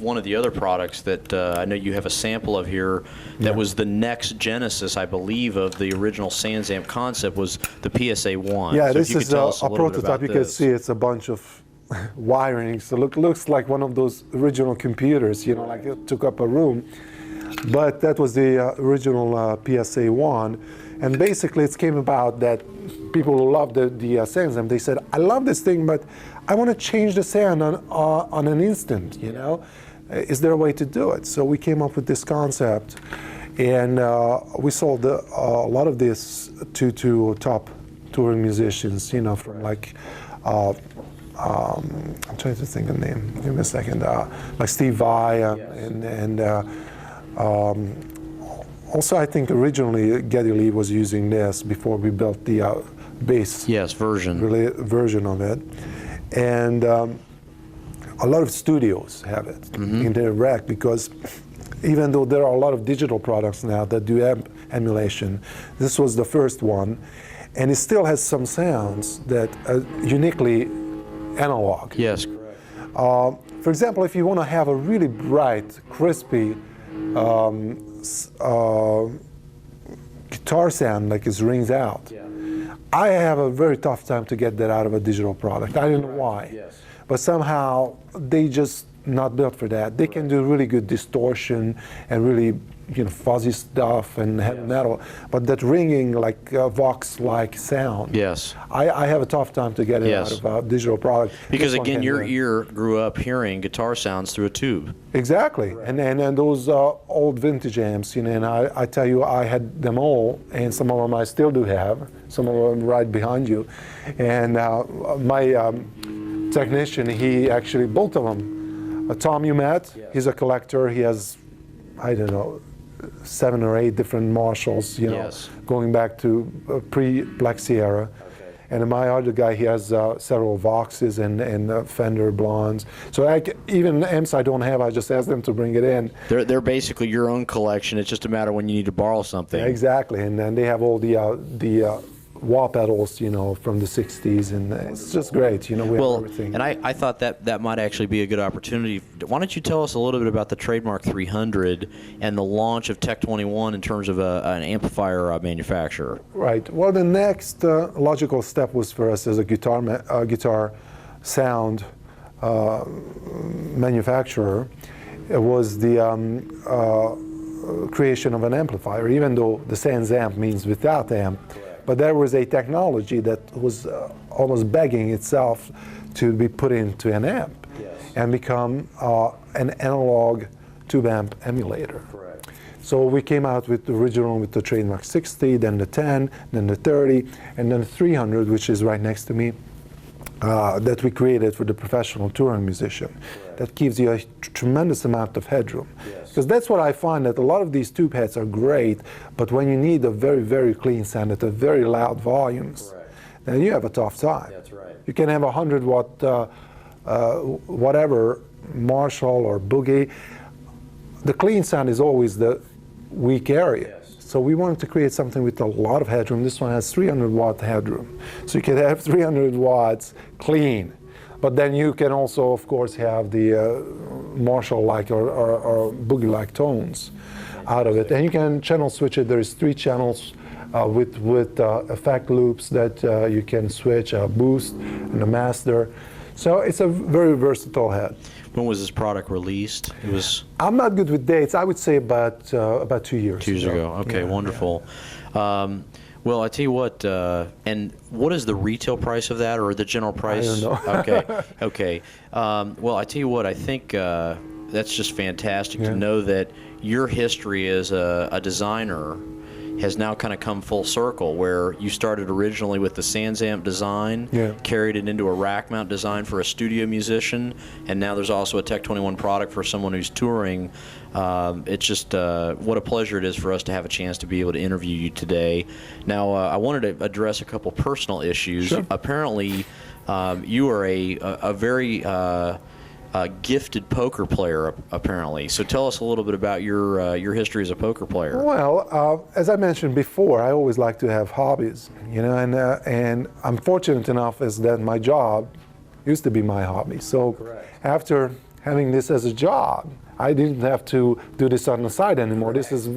One of the other products that I know you have a sample of here that was the next genesis, I believe, of the original SanSamp concept was the PSA-1. Yeah, so this is a prototype. You can see it's a bunch of wiring. So looks like one of those original computers, you know, like it took up a room. But that was the original PSA-1. And basically it came about that people who loved the SanSamp, they said, I love this thing, but I want to change the sound on an instant, you know? Is there a way to do it? So we came up with this concept, and we sold a lot of this to top touring musicians, you know, from like, I'm trying to think of the name, give me a second, like Steve Vai, and also I think originally Geddy Lee was using this before we built the bass version of it. And a lot of studios have it in their rack, because even though there are a lot of digital products now that do emulation, this was the first one, and it still has some sounds that are uniquely analog. Yes, correct. For example, if you want to have a really bright, crispy guitar sound, like it rings out, I have a very tough time to get that out of a digital product. I don't know why. Yes. But somehow they just not built for that. They can do really good distortion and really, you know, fuzzy stuff and heavy metal, but that ringing, like Vox-like sound. Yes. I have a tough time to get it out of a digital product. Because again, your ear grew up hearing guitar sounds through a tube. Exactly, and those old vintage amps, you know, and I tell you, I had them all, and some of them I still do have. Some of them right behind you, and my technician, he actually, both of them, Tom you met, he's a collector. He has, I don't know, 7 or 8 different Marshalls, you know, going back to pre-Plexi era. And my other guy, he has several Voxes and Fender Blondes. So even amps I don't have, I just ask them to bring it in. They're basically your own collection. It's just a matter when you need to borrow something. Yeah, exactly, and then they have all the wah pedals, you know, from the 60s, and it's just great, you know, we have everything. And I thought that might actually be a good opportunity. Why don't you tell us a little bit about the Trademark 300 and the launch of Tech 21 in terms of an amplifier manufacturer? Right. Well, the next logical step was for us as a guitar sound manufacturer. It was the creation of an amplifier, even though the SanSamp means without amp. But there was a technology that was almost begging itself to be put into an amp and become an analog tube amp emulator. Correct. So we came out with the original, with the Trademark 60, then the 10, then the 30, and then the 300, which is right next to me, that we created for the professional touring musician. That gives you a tremendous amount of headroom. Because that's what I find, that a lot of these tube heads are great, but when you need a very, very clean sound at a very loud volumes, then you have a tough time. That's right. You can have a 100-watt whatever, Marshall or Boogie. The clean sound is always the weak area. So we wanted to create something with a lot of headroom. This one has 300-watt headroom. So you can have 300 watts clean. But then you can also, of course, have the Marshall-like or Boogie-like tones out of it. And you can channel switch it. There's 3 channels with effect loops that you can switch, a boost and a master. So it's a very versatile head. When was this product released? It was. I'm not good with dates. I would say about 2 years. 2 years ago. Okay, wonderful. Yeah. Well, I tell you what. And what is the retail price of that, or the general price? I don't know. Okay. Okay. Well, I tell you what. I think that's just fantastic to know that your history as a designer has now kind of come full circle, where you started originally with the SanSamp design, carried it into a rack mount design for a studio musician, and now there's also a Tech 21 product for someone who's touring. It's just what a pleasure it is for us to have a chance to be able to interview you today. Now, I wanted to address a couple personal issues. Sure. Apparently, you are a very gifted poker player, apparently. So tell us a little bit about your history as a poker player. Well, as I mentioned before, I always like to have hobbies, you know, and I'm fortunate enough is that my job used to be my hobby. So after having this as a job. I didn't have to do this on the side anymore. This is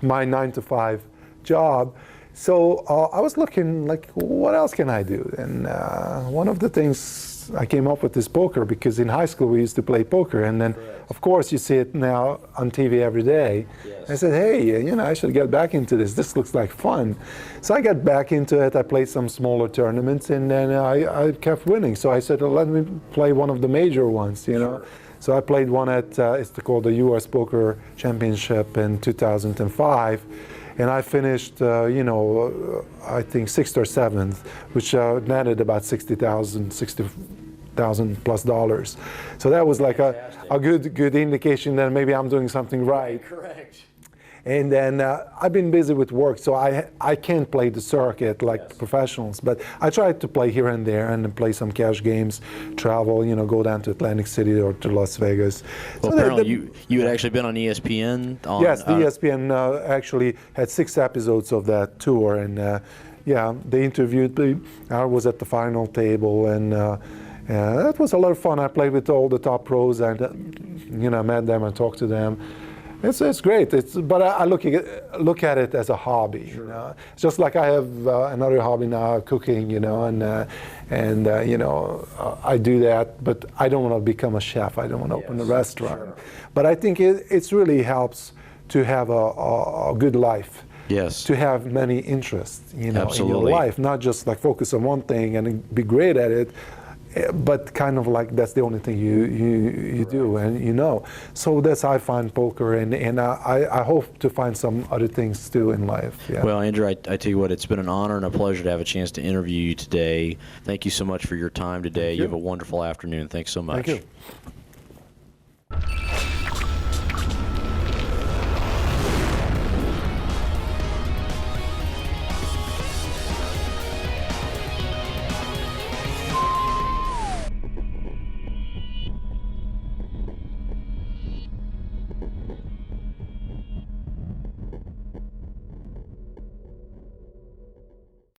my 9-to-5 job. So I was looking like, what else can I do? And one of the things I came up with is poker, because in high school we used to play poker, and then of course you see it now on TV every day. Yes. I said, hey, you know, I should get back into this. This looks like fun. So I got back into it. I played some smaller tournaments, and then I kept winning. So I said, well, let me play one of the major ones, you know. So I played one at, it's called the U.S. Poker Championship in 2005. And I finished, you know, I think 6th or 7th, which netted about $60,000 plus dollars. So that was like a good indication that maybe I'm doing something right. Correct. And then I've been busy with work, so I can't play the circuit like professionals, but I try to play here and there and play some cash games, travel, you know, go down to Atlantic City or to Las Vegas. Well, so apparently you had actually been on ESPN? Yes, the ESPN actually had 6 episodes of that tour, and yeah, they interviewed me. I was at the final table, and that was a lot of fun. I played with all the top pros, and you know, met them and talked to them. It's great. But I look at it as a hobby. Sure. You know? Just like I have another hobby now, cooking. You know, and you know, I do that. But I don't want to become a chef. I don't want to open a restaurant. Sure. But I think it really helps to have a good life. Yes. To have many interests, you know, Absolutely. in your life, not just like focus on one thing and be great at it, but kind of like that's the only thing you do, and you know. So that's how I find poker, and I hope to find some other things too in life. Yeah. Well, Andrew, I tell you what, it's been an honor and a pleasure to have a chance to interview you today. Thank you so much for your time today. You have a wonderful afternoon. Thanks so much. Thank you.